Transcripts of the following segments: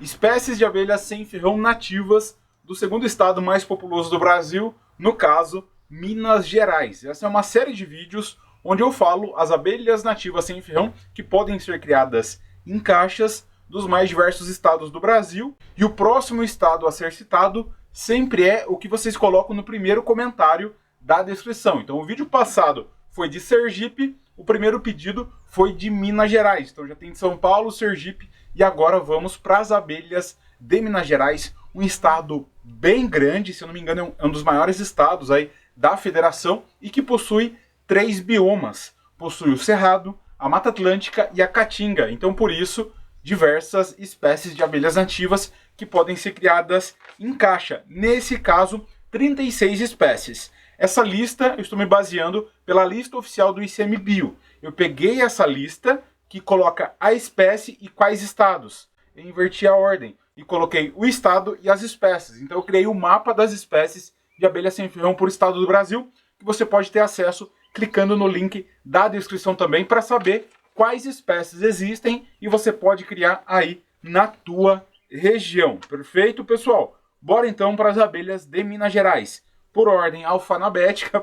espécies de abelhas sem ferrão nativas do segundo estado mais populoso do Brasil, no caso, Minas Gerais. Essa é uma série de vídeos onde eu falo as abelhas nativas sem ferrão que podem ser criadas em caixas dos mais diversos estados do Brasil. E o próximo estado a ser citado sempre é o que vocês colocam no primeiro comentário da descrição. Então o vídeo passado foi de Sergipe, o primeiro pedido foi de Minas Gerais. Então já tem de São Paulo, Sergipe e agora vamos para as abelhas de Minas Gerais, um estado bem grande, se eu não me engano é um dos maiores estados aí da federação e que possui 3 biomas. Possui o Cerrado, a Mata Atlântica e a Caatinga. Então por isso diversas espécies de abelhas nativas que podem ser criadas em caixa. Nesse caso, 36 espécies. Essa lista eu estou me baseando pela lista oficial do ICMBio. Eu peguei essa lista que coloca a espécie e quais estados. Eu inverti a ordem e coloquei o estado e as espécies. Então eu criei o mapa das espécies de abelha sem ferrão por estado do Brasil, que você pode ter acesso clicando no link da descrição também para saber quais espécies existem e você pode criar aí na tua região. Perfeito, pessoal? Bora então para as abelhas de Minas Gerais. Por ordem alfanabética,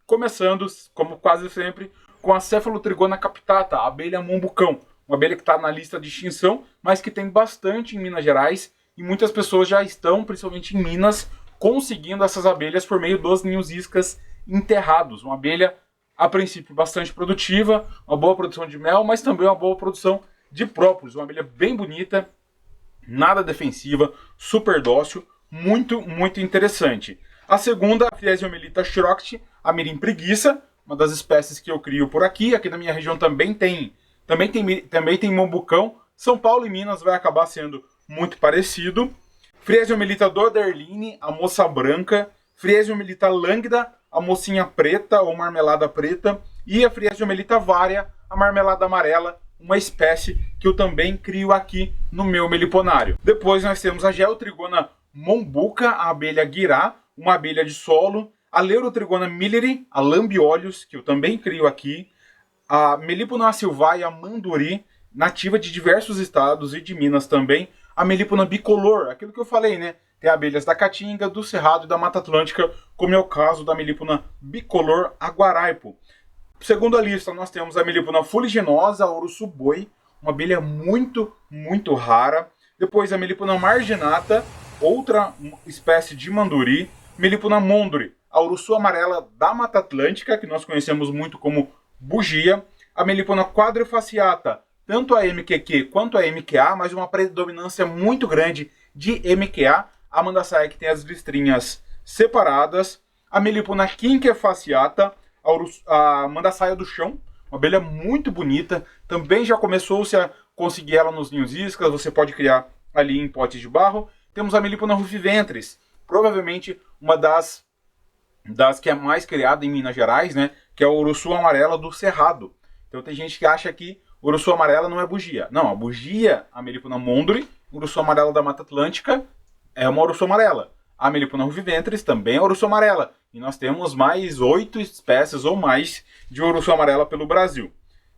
começando, como quase sempre, com a Cefalotrigona capitata, a abelha mombucão. Uma abelha que está na lista de extinção, mas que tem bastante em Minas Gerais e muitas pessoas já estão, principalmente em Minas, conseguindo essas abelhas por meio dos ninhos iscas enterrados. Uma abelha a princípio bastante produtiva, uma boa produção de mel, mas também uma boa produção de própolis. Uma abelha bem bonita, nada defensiva, super dócil, muito interessante. A segunda, a Phreesiomelita shrocht, a mirim preguiça, uma das espécies que eu crio por aqui. Aqui na minha região também tem mombucão. São Paulo e Minas vai acabar sendo muito parecido. Phreesiomelita doderline, a moça branca. Phreesiomelita lânguida, a mocinha preta ou marmelada preta, e a Phreesiomelita varia, a marmelada amarela, uma espécie que eu também crio aqui no meu meliponário. Depois nós temos a Geotrigona mombuca, a abelha guirá, uma abelha de solo, a Leurotrigona milleri, a lambiolhos, que eu também crio aqui, a Melipona sylvaea manduri, nativa de diversos estados e de Minas também, a Melipona bicolor, aquilo que eu falei, né? Tem abelhas da Caatinga, do Cerrado e da Mata Atlântica, como é o caso da Melipona bicolor aguaraipo. Segundo a lista, nós temos a Melipona fuliginosa, a urussu-boi, uma abelha muito rara. Depois a Melipona marginata, outra espécie de manduri. Melipona monduri, a urussu amarela da Mata Atlântica, que nós conhecemos muito como bugia. A Melipona quadrifasciata, tanto a MQQ quanto a MQA, mas uma predominância muito grande de MQA. A mandaçaia que tem as listrinhas separadas. A Melipona quinquefasciata, a mandaçaia do chão, uma abelha muito bonita. Também já começou-se a conseguir ela nos ninhos iscas, você pode criar ali em potes de barro. Temos a Melipona rufiventris, provavelmente uma das que é mais criada em Minas Gerais, né? Que é a urussu amarela do Cerrado. Então tem gente que acha que urussu amarela não é bugia. Não, a bugia, a Melipona monduri, urussu amarela da Mata Atlântica, é uma urussu amarela. A Melipona rufiventris também é urussu amarela. E nós temos mais 8 espécies ou mais de urussu amarela pelo Brasil.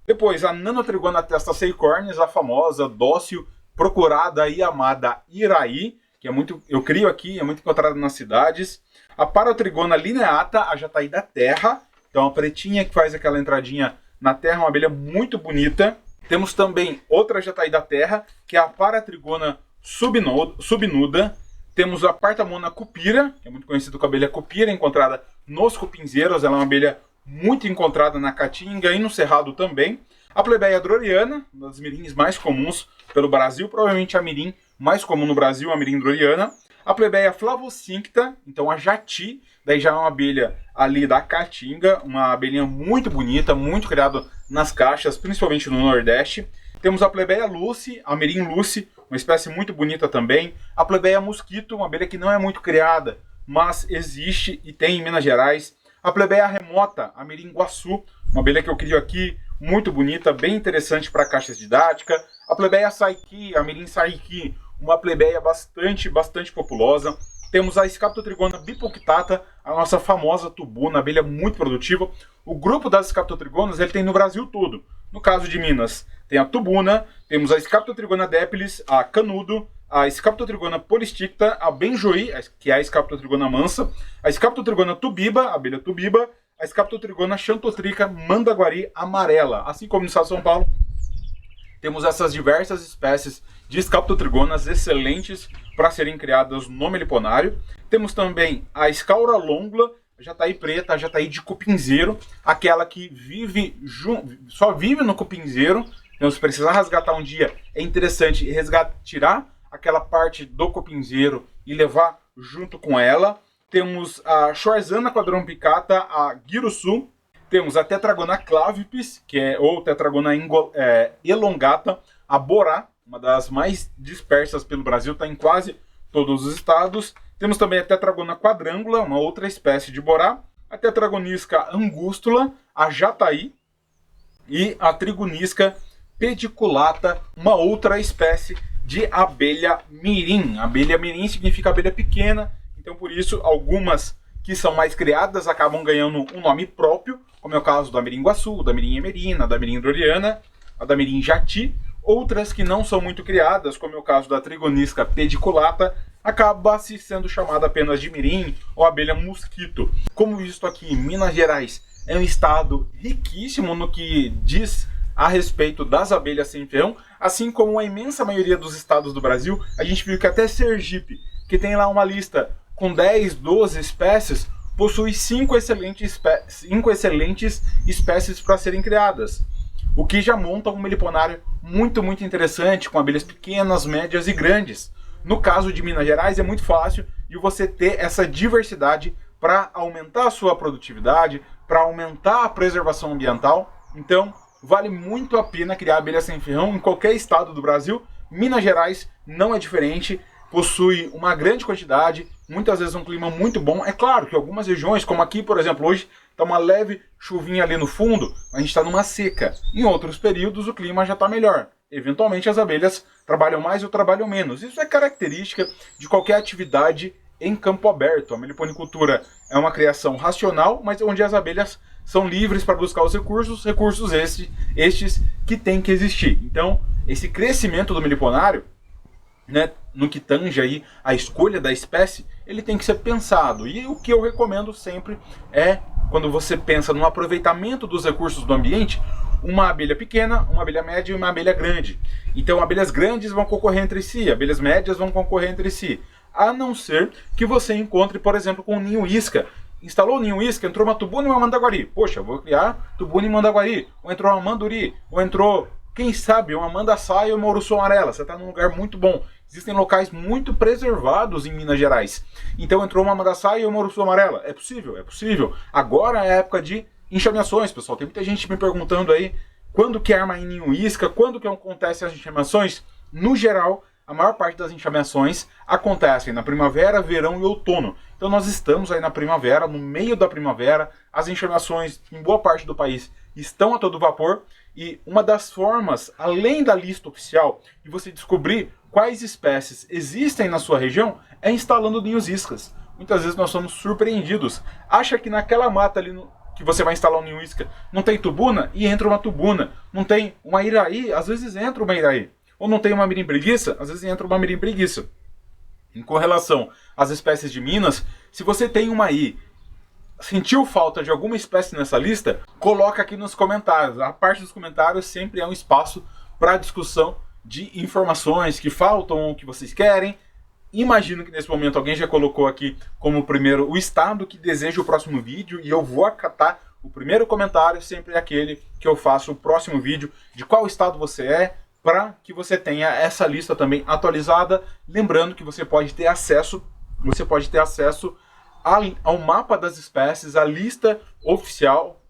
Depois, a Nanotrigona testaceicornis, a famosa, dócil, procurada e amada iraí, que eu crio aqui, é muito encontrada nas cidades. A Paratrigona lineata, a jataí da terra. Então, a pretinha que faz aquela entradinha na terra, uma abelha muito bonita. Temos também outra jataí da terra, que é a Paratrigona subnuda. Temos a Partamona cupira, que é muito conhecida como abelha cupira, encontrada nos cupinzeiros. Ela é uma abelha muito encontrada na Caatinga e no Cerrado também. A Plebeia droriana, uma das mirins mais comuns pelo Brasil, provavelmente a mirim mais comum no Brasil, a mirim droriana. A Plebeia flavocincta, então a jati, daí já é uma abelha ali da Caatinga, uma abelhinha muito bonita, muito criada nas caixas, principalmente no Nordeste. Temos a Plebeia luci, a mirim luci, uma espécie muito bonita também. A Plebeia mosquito, uma abelha que não é muito criada, mas existe e tem em Minas Gerais. A Plebeia remota, a mirim guaçu, uma abelha que eu crio aqui, muito bonita, bem interessante para caixas didáticas. A Plebeia saiki, a mirim saiki, uma plebeia bastante populosa. Temos a Scaptotrigona bipunctata, a nossa famosa tubuna, abelha muito produtiva. O grupo das Scaptotrigonas ele tem no Brasil todo. No caso de Minas, tem a tubuna, temos a Scaptotrigona depilis, a canudo, a Scaptotrigona polisticta, a benjoí, que é a Scaptotrigona mansa, a Scaptotrigona tubiba, a abelha tubiba, a Scaptotrigona xanthotrica mandaguari amarela. Assim como no estado de São Paulo, temos essas diversas espécies de Scaptotrigonas excelentes para serem criadas no meliponário. Temos também a Scaura longula, jataí preta, jataí de cupinzeiro, aquela que só vive no cupinzeiro. Então, se precisar resgatar um dia, é interessante tirar aquela parte do cupinzeiro e levar junto com ela. Temos a Schwarzana quadrumplicata, a Guiruçu. Temos a Tetragona clavipes, ou Tetragona elongata, a Borá, uma das mais dispersas pelo Brasil, está em quase todos os estados. Temos também a Tetragona quadrângula, uma outra espécie de Borá, a Tetragonisca angústula, a jataí e a Trigonisca pediculata, uma outra espécie de abelha mirim. Abelha mirim significa abelha pequena, então por isso algumas que são mais criadas acabam ganhando um nome próprio, como é o caso da mirim-guaçu, da mirim-emerina, da mirim-doriana, a da mirim-jati. Outras que não são muito criadas, como é o caso da Trigonisca pediculata, acaba se sendo chamada apenas de mirim ou abelha mosquito. Como visto aqui, Minas Gerais é um estado riquíssimo no que diz a respeito das abelhas sem ferrão, assim como a imensa maioria dos estados do Brasil. A gente viu que até Sergipe, que tem lá uma lista com 10, 12 espécies, possui 5 excelentes espécies para serem criadas, o que já monta um meliponário muito interessante, com abelhas pequenas, médias e grandes. No caso de Minas Gerais é muito fácil de você ter essa diversidade para aumentar a sua produtividade, para aumentar a preservação ambiental. Então vale muito a pena criar abelha sem ferrão em qualquer estado do Brasil. Minas Gerais não é diferente, possui uma grande quantidade, muitas vezes um clima muito bom. É claro que algumas regiões, como aqui, por exemplo, hoje está uma leve chuvinha ali no fundo, a gente está numa seca. Em outros períodos o clima já está melhor. Eventualmente as abelhas trabalham mais ou trabalham menos. Isso é característica de qualquer atividade em campo aberto. A meliponicultura é uma criação racional, mas onde as abelhas são livres para buscar os recursos estes que têm que existir. Então, esse crescimento do meliponário, né, no que tange aí a escolha da espécie, ele tem que ser pensado. E o que eu recomendo sempre é, quando você pensa no aproveitamento dos recursos do ambiente, uma abelha pequena, uma abelha média e uma abelha grande. Então abelhas grandes vão concorrer entre si, abelhas médias vão concorrer entre si. A não ser que você encontre, por exemplo, com um ninho isca. Instalou o ninho isca, entrou uma tubuna e uma mandaguari. Poxa, eu vou criar tubuna e mandaguari. Ou entrou uma manduri, ou entrou, quem sabe, uma mandaçaia ou uma uruçu amarela. Você está num lugar muito bom. Existem locais muito preservados em Minas Gerais. Então entrou uma mandaçaia e uma uruçu amarela. É possível, é possível. Agora é a época de enxameações, pessoal. Tem muita gente me perguntando aí quando que arma em ninho isca, quando que acontecem as enxameações. No geral, a maior parte das enxameações acontecem na primavera, verão e outono. Então nós estamos aí na primavera, no meio da primavera. As enxameações em boa parte do país estão a todo vapor. E uma das formas, além da lista oficial, de você descobrir quais espécies existem na sua região, é instalando ninhos iscas. Muitas vezes nós somos surpreendidos. Acha que naquela mata ali que você vai instalar um ninho isca não tem tubuna? E entra uma tubuna. Não tem uma iraí? Às vezes entra uma iraí. Ou não tem uma mirim preguiça? Às vezes entra uma mirim preguiça. Com relação às espécies de Minas, se você tem uma aí, sentiu falta de alguma espécie nessa lista, coloca aqui nos comentários. A parte dos comentários sempre é um espaço para discussão de informações que faltam ou que vocês querem. Imagino que nesse momento alguém já colocou aqui como primeiro o estado que deseja o próximo vídeo, e eu vou acatar o primeiro comentário, sempre é aquele que eu faço o próximo vídeo, de qual estado você é, para que você tenha essa lista também atualizada. Lembrando que você pode ter acesso ao mapa das espécies, a lista oficial,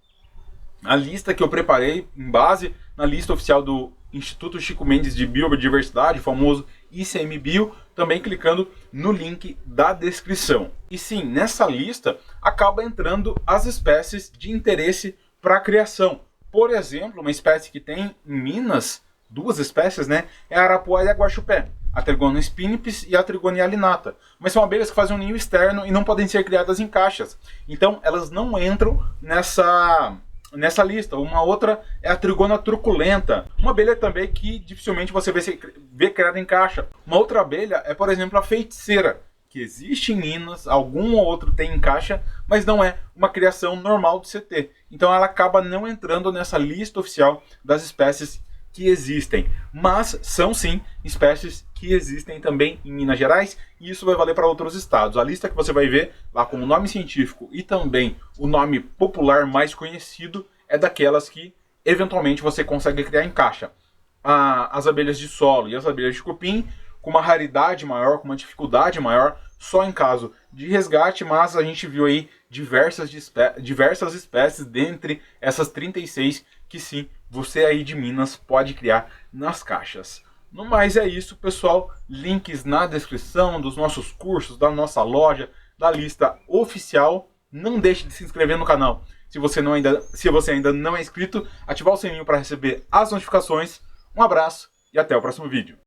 a lista que eu preparei em base na lista oficial do Instituto Chico Mendes de Biodiversidade, o famoso ICMBio, também clicando no link da descrição. E sim, nessa lista acaba entrando as espécies de interesse para a criação. Por exemplo, uma espécie que tem em Minas, duas espécies, né, é a arapuá e a guaxupé, a Trigona spinipes e a Trigona alinata. Mas são abelhas que fazem um ninho externo e não podem ser criadas em caixas. Então elas não entram nessa lista. Uma outra é a trigona truculenta, uma abelha também que dificilmente você vê criada em caixa. Uma outra abelha é, por exemplo, a feiticeira, que existe em Minas, algum ou outro tem em caixa, mas não é uma criação normal do CT. Então ela acaba não entrando nessa lista oficial das espécies que existem. Mas são sim espécies que existem também em Minas Gerais, e isso vai valer para outros estados. A lista que você vai ver lá com o nome científico e também o nome popular mais conhecido é daquelas que eventualmente você consegue criar em caixa. As abelhas de solo e as abelhas de cupim, com uma raridade maior, com uma dificuldade maior, só em caso de resgate, mas a gente viu aí diversas espécies dentre essas 36 que sim, você aí de Minas pode criar nas caixas. No mais é isso, pessoal. Links na descrição dos nossos cursos, da nossa loja, da lista oficial. Não deixe de se inscrever no canal. Se você ainda não é inscrito, ativar o sininho para receber as notificações. Um abraço e até o próximo vídeo.